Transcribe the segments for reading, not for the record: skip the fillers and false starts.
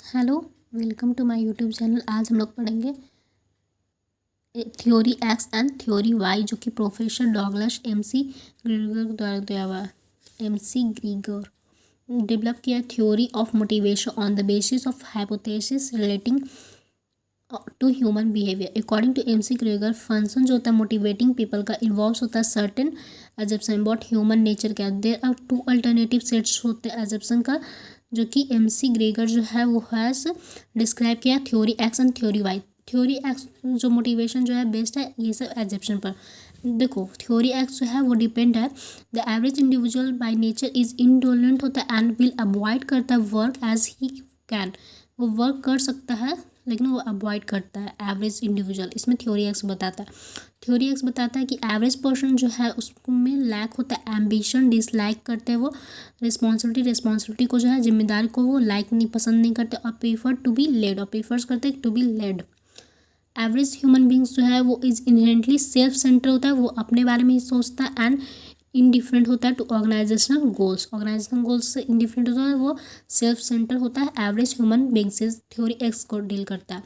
Hello, welcome to my YouTube channel. आज हम लोग पढ़ेंगे theory X and theory Y, जो कि प्रोफेसर डॉगलस एमसी ग्रीगर द्वारा दिया हुआ है। एमसी ग्रीगर डेवलप किया theory of motivation on the basis of hypothesis relating to human behaviour. According to MC Gregor, function जो होता है मोटिवेटिंग पीपल का इन्वॉल्व होता है certain assumption about human nature का। There are two alternative sets होते हैं एजप्शन का, जो कि एमसी ग्रेगर जो है वो हैज़ डिस्क्राइब किया theory X and theory Y. Theory X जो मोटिवेशन जो है बेस्ड है ये सब एजप्शन पर। देखो, थ्योरी एक्स जो है वो डिपेंड है the average individual by nature is intolerant होता है एंड विल अवॉइड करता है वर्क एज ही कैन। वो वर्क कर सकता है लेकिन वो अवॉइड करता है एवरेज इंडिविजुअल। इसमें थ्योरी एक्स बताता है। थ्योरी एक्स बताता है कि एवरेज पर्सन जो है उसमें लैक होता है एम्बिशन, डिसलाइक करते हैं वो रिस्पॉन्सिबिलिटी को जो है जिम्मेदारी को वो लाइक नहीं पसंद नहीं करते और प्रीफर टू बी लेड और प्रीफर्स करते हैं to be led. Average human beings जो है वो इज इनहेरेंटली सेल्फ सेंटर होता है, वो अपने बारे में ही सोचता है एंड इनडिफरेंट होता है टू ऑर्गेनाइजेशनल गोल्स से इनडिफरेंट होता है, वो सेल्फ सेंटर होता है। एवरेज ह्यूमन बींग से थ्योरी एक्स को डील करता है।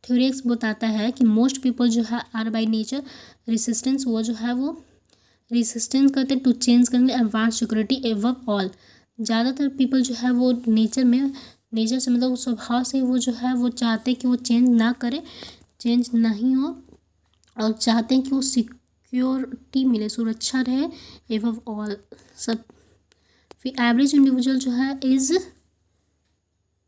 थ्योरी एक्स बताता है कि मोस्ट पीपल जो है आर बाई नेचर रेसिस्टेंस, वो जो है वो रेसिस्टेंस करते हैं टू चेंज करने एडवांस सिक्योरिटी एवब ऑल। ज़्यादातर पीपल जो है वो नेचर से मतलब स्वभाव से वो जो है वो चाहते हैं कि वो चेंज ना करे, चेंज नहीं हो, और चाहते हैं कि वो सिक्योरिटी मिले, सुरक्षा रहे एवं ऑल सब। फिर एवरेज इंडिविजुअल जो है is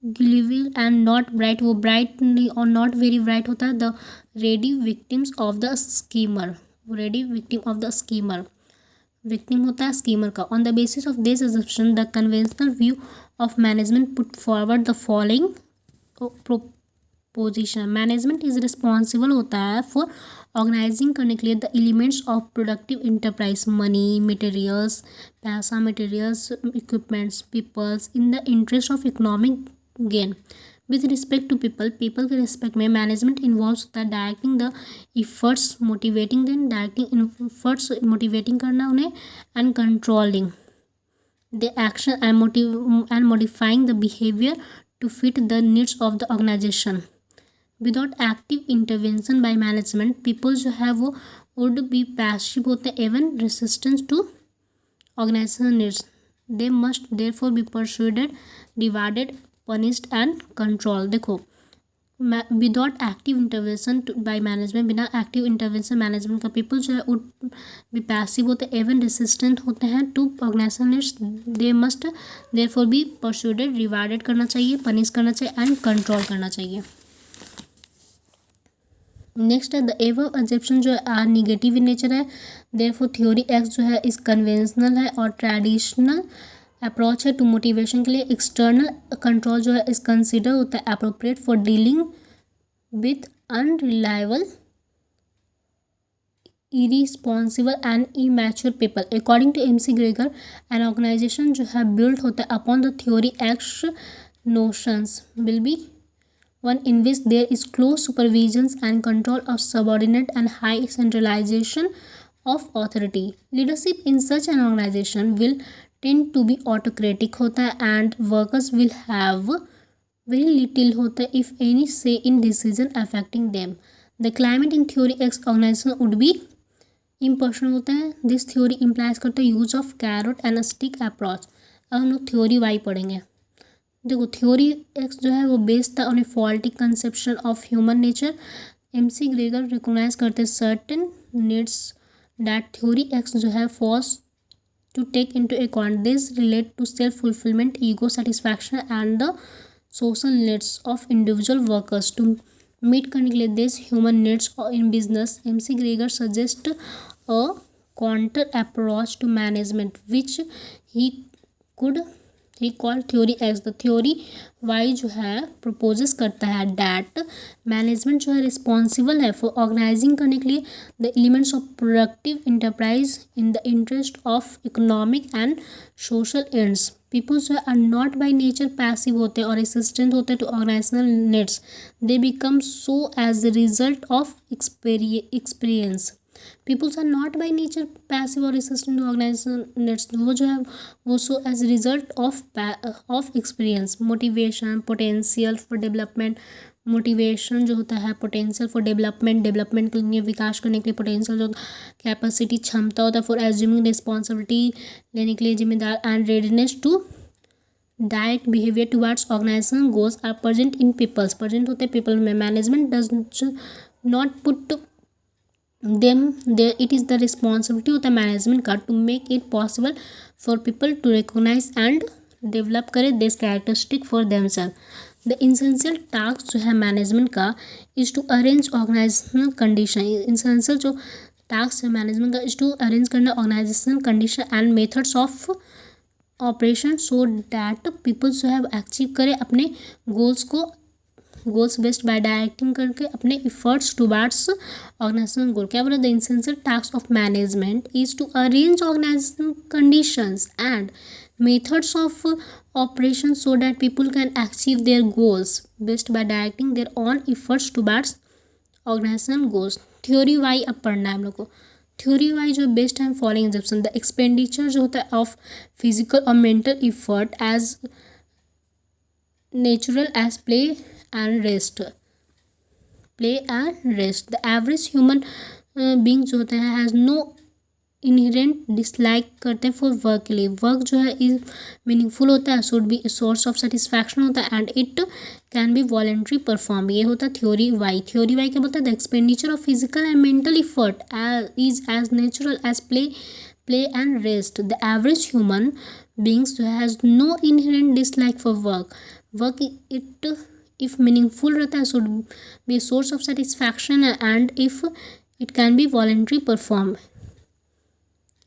gullible and not bright, वो ब्राइट नहीं और नॉट वेरी ब्राइट होता है। The ready victims of the schemer, वो ready victim of the schemer, victim होता है स्कीमर का। On the basis of this assumption the conventional view of management put forward the following position. Management is responsible होता है for organising करने के लिए the elements of productive enterprise, money, materials, पैसा, materials, equipments, peoples in the interest of economic gain. With respect to people के रिस्पेक्ट में management involve होता है directing the efforts, motivating then, directing efforts motivating करना उन्हें, and controlling the action and modifying the behaviour to fit the needs of the organization. Without active intervention by management, people जो है वो would be passive होते हैं even resistant to organizational needs. They must therefore be persuaded, rewarded, punished and controlled. देखो, without active intervention by management, बिना active intervention management का people जो है वुड बी पैसिव होते हैं एवन रेसिस्टेंट होते हैं to organisation needs. They must therefore be persuaded, rewarded करना चाहिए, पनिश करना चाहिए एंड कंट्रोल करना चाहिए। नेक्स्ट है द एवर एजप्शन जो है आर निगेटिव इन नेचर है। देयरफॉर थ्योरी एक्स जो है इस कन्वेंशनल है और ट्रेडिशनल अप्रोच है टू मोटिवेशन के लिए। एक्सटर्नल कंट्रोल जो है इस कंसिडर होता है appropriate for dealing with unreliable, irresponsible and immature people. According to MC Gregor, an organisation जो है बिल्ड होता है upon the theory X notions will be one in which there is close supervision and control of subordinate and high centralization of authority. Leadership in such an organization will tend to be autocratic होता है and workers will have very little होता है if any say in decision affecting them. The climate in theory X organization would be impersonal होता है. This theory implies करता है use of carrot and stick approach. अब हम लोग theory Y पढ़ेंगे। देखो, थ्योरी एक्स जो है वो बेस्ड था on a faulty conception of human nature. McGregor recognise करते certain needs that theory X जो है fails to take into account. This relate to self fulfilment, ego satisfaction and the social needs of individual workers. To meet करने के लिए this human needs in business, McGregor suggest a counter approach to management which he called theory X. The theory Y जो है proposes करता है that management जो है responsible है फॉर ऑर्गेनाइजिंग करने के लिए the elements of productive enterprise in the interest of economic and social ends. People जो है are not by nature passive होते हैं और असिस्टेंट होते हैं to organisational needs. They become so as the result of experience. Peoples are not by nature passive और resistant to organisation, वो जो है वो so as result of experience, motivation, potential for development. Motivation जो होता है, पोटेंशियल फॉर डेवलपमेंट, डेवलपमेंट के लिए, विकास करने के लिए, पोटेंशियल जो कैपेसिटी क्षमता होता है फॉर एज्यूमिंग रिस्पॉन्सिबिलिटी लेने के लिए जिम्मेदार, and readiness to direct behaviour towards organisation goals are present in peoples, present होते हैं पीपल में। Management does not put them there, it is the responsibility होता है मैनेजमेंट का to make it possible for people to recognise and develop करे this characteristic for themself. The essential task जो है management का is to arrange organisational condition, essential जो task है management का इज़ टू अरेंज करना organisational condition and methods of operation so that peoples जो है अचीव करे अपने गोल्स को, गोल्स बेस्ड बाय डायरेक्टिंग करके अपने इफर्ट्स टुवर्ड्स ऑर्गेनाइजेशनल गोल। क्या बोला, the essential task of management is to arrange organisational conditions and methods of operation so that people can achieve their goals based by directing their own efforts towards organizational goals। Theory Y अब पढ़ना है हम लोग को। Theory Y जो based है following exemption, the expenditure जो होता है ऑफ फिजिकल और mental effort as natural as play and rest, play and rest. The average human being जो होते हैं हैज़ नो इनहेरेंट डिसलाइक करते हैं फॉर वर्क के लिए, वर्क जो है इज मीनिंगफुल होता है, should be source of satisfaction होता है and it can be voluntary perform. ये होता है थ्योरी वाई। थ्योरी वाई क्या बोलता है, the expenditure of physical and mental effort is as natural as play and rest. The average human beings जो has no inherent dislike for work, work it if meaningful रहता है, should be source of satisfaction and if it can be voluntary perform,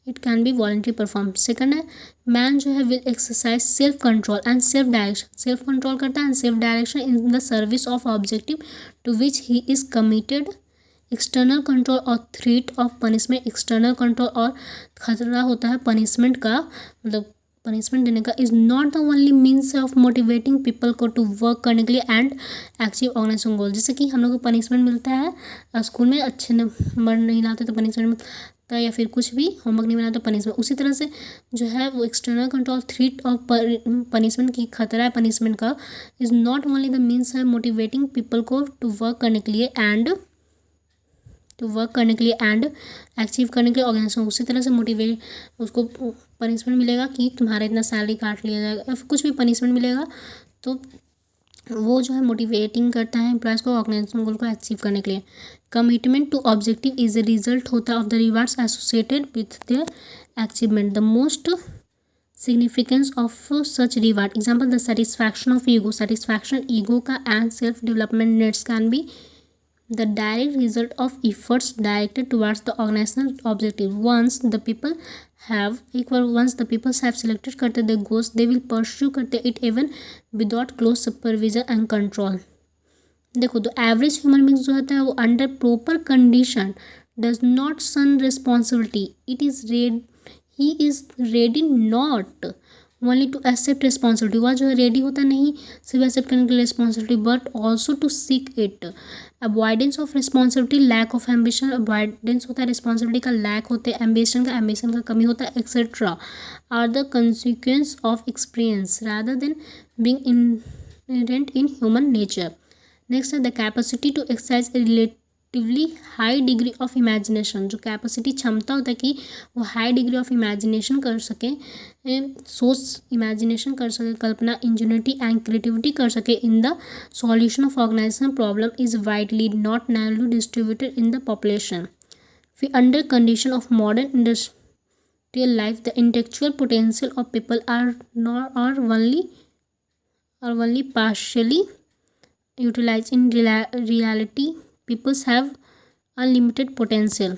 it can be voluntary perform. Second है man जो है will exercise self control and self direction, self control करता है and self direction in the service of objective to which he is committed. External control और threat of punishment, external control और खतरा होता है पनिशमेंट का, मतलब पनिशमेंट देने का, is not the only means of motivating people को टू वर्क करने के लिए एंड अचीव ऑर्गेनाइजेशन गोल। जैसे कि हम लोग को पनिशमेंट मिलता है स्कूल में, अच्छे नंबर नहीं लाते तो पनिशमेंट मिलता है, या फिर कुछ भी होमवर्क नहीं बनाते तो पनिशमेंट। उसी तरह से जो है वो external control threat of punishment की खतरा है पनिशमेंट का, is not only the means है मोटिवेटिंग पीपल को टू वर्क करने के लिए एंड अचीव करने के लिए ऑर्गेनाइजेशन। उसी तरह से मोटिवेट उसको पनिशमेंट मिलेगा कि तुम्हारा इतना सैलरी काट लिया जाएगा या फिर कुछ भी पनिशमेंट मिलेगा, तो वो जो है मोटिवेटिंग करता है एम्प्लॉयज़ को ऑर्गेनाइजेशन गोल को अचीव करने के लिए। Commitment to objective is a result होता है of the rewards associated with their achievement. The most significance of such reward example, the satisfaction of ego, satisfaction ego का and self development needs can be the direct result of efforts directed towards the organizational objective। once the people have selected करते the goals, they will pursue करते it even without close supervision and control। देखो तो average human beings जो होता है वो under proper condition does not shun responsibility, he is ready not only to accept responsibility, वह जो है रेडी होता नहीं सिर्फ एक्सेप्ट करने के लिए responsibility but also to seek it. Avoidance of responsibility, lack of ambition, avoidance होता है रिस्पॉन्सिबिलिटी का, लैक होते हैं एम्बिशन का कमी होता है, etcetera are the consequence of experience rather than being inherent in human nature. Next है the capacity to exercise relatively high degree of imagination, जो कैपेसिटी क्षमता होता है कि वो हाई डिग्री ऑफ इमेजिनेशन कर सके, सोच इमेजिनेशन कर सके, कल्पना, इंजेन्युइटी एंड क्रिएटिविटी कर सके in the solution of organisation problem is widely not narrowly distributed in the population. फिर under condition of modern industrial life the intellectual potential of people are only partially utilized in reality peoples have unlimited potential।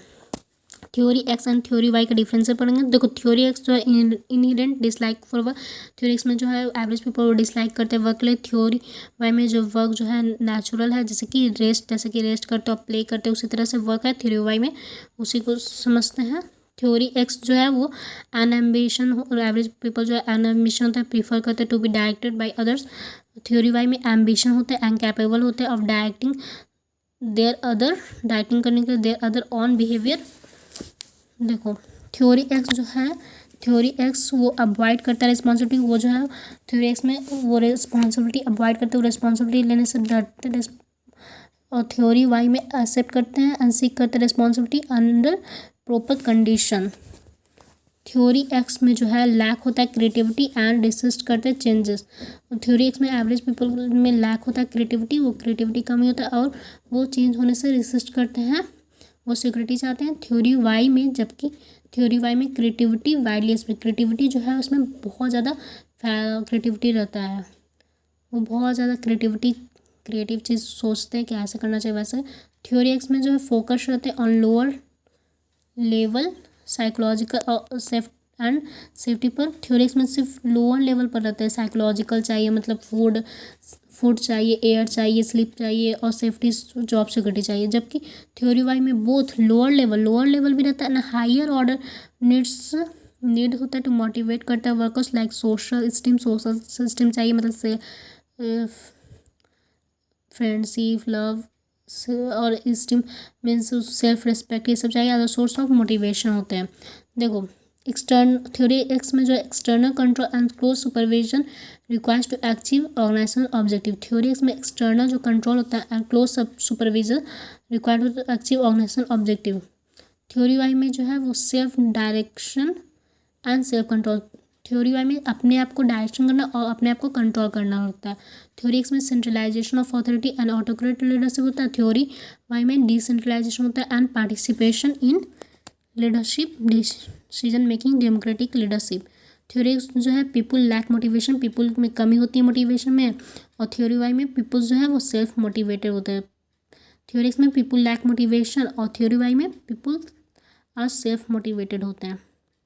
Theory X and theory Y का difference पढ़ेंगे। देखो theory X जो है inherent dislike for work, theory X में जो है average people वो dislike करते हैं वर्क के लिए। थ्योरी वाई में जो वर्क जो है नेचुरल है, जैसे कि रेस्ट करते हो प्ले करते हो, उसी तरह से वर्क है थ्योरी वाई में, उसी को समझते हैं। थ्योरी एक्स जो है वो अनएम्बिशन और एवरेज पीपल जो है अनएम्बिशन होता है, प्रीफर करते हैं to be directed by others. Theory Y में एम्बिशन होते हैं एंड कैपेबल होते हैं ऑफ डायरेक्टिंग करने के लिए देयर अदर ऑन बिहेवियर देखो थ्योरी एक्स जो है, थ्योरी एक्स वो अवॉइड करता है रिस्पॉन्सिबिलिटी, वो जो है थ्योरी एक्स में वो रिस्पॉन्सिबिलिटी अवॉइड करते हैं, रिस्पॉन्सिबिलिटी लेने से डरते हैं। और थ्योरी वाई में एक्सेप्ट करते हैं एंड सीक करते हैं responsibility under proper condition. Theory X में जो है लैक होता है क्रिएटिविटी एंड रेसिस्ट करते हैं चेंजेस। थ्योरी एक्स में एवरेज पीपल में लैक होता है क्रिएटिविटी, वो क्रिएटिविटी कमी होता है और वो चेंज होने से रेसिस्ट करते हैं, वो सिक्योरिटी चाहते हैं। थ्योरी वाई में, जबकि थ्योरी वाई में क्रिएटिविटी वाइडली में क्रिएटिविटी जो है उसमें बहुत ज़्यादा क्रिएटिविटी रहता है, वो बहुत ज़्यादा क्रिएटिव चीज़ सोचते हैं कि ऐसे करना चाहिए वैसे। थ्योरी एक्स में जो है फोकस रहते हैं on lower level psychological safe and safety पर। थ्योरी एक्स में सिर्फ लोअर लेवल पर रहता है, साइकोलॉजिकल चाहिए मतलब फूड चाहिए, एयर चाहिए, स्लीप चाहिए और सेफ्टी जॉब सिक्योरिटी चाहिए। जबकि थ्योरी वाई में बोथ लोअर लेवल भी रहता है ना हायर ऑर्डर नीड होता है टू मोटिवेट करता है वर्कर्स लाइक सोशल सिस्टम चाहिए, मतलब से फ्रेंडशिप लव और स्टीम मीन्स सेल्फ रिस्पेक्ट, ये सब चाहिए। अदर सोर्स ऑफ मोटिवेशन होते हैं। देखो थ्योरी एक्स में जो external control and close supervision requires to achieve organisational objective. Theory X में एक्सटर्नल जो कंट्रोल होता है and close supervision required to achieve organisational objective. Theory Y में जो है वो self direction and self control. Theory Y में अपने आप को डायरेक्शन करना और अपने आप को कंट्रोल करना होता है। थ्योरी एक्स में centralisation of authority and autocrat leadership होता है। थ्योरी वाई में डिसेंट्रलाइजेशन होता है and participation in leadership decision making democratic leadership. Theory X जो है पीपल लैक मोटिवेशन, पीपल में कमी होती है मोटिवेशन में। और थ्योरी वाई में पीपल जो है वो सेल्फ मोटिवेटेड होते हैं। थ्योरी एक्स में पीपल लैक मोटिवेशन और थ्योरी वाई में पीपल आर सेल्फ मोटिवेटेड होते हैं।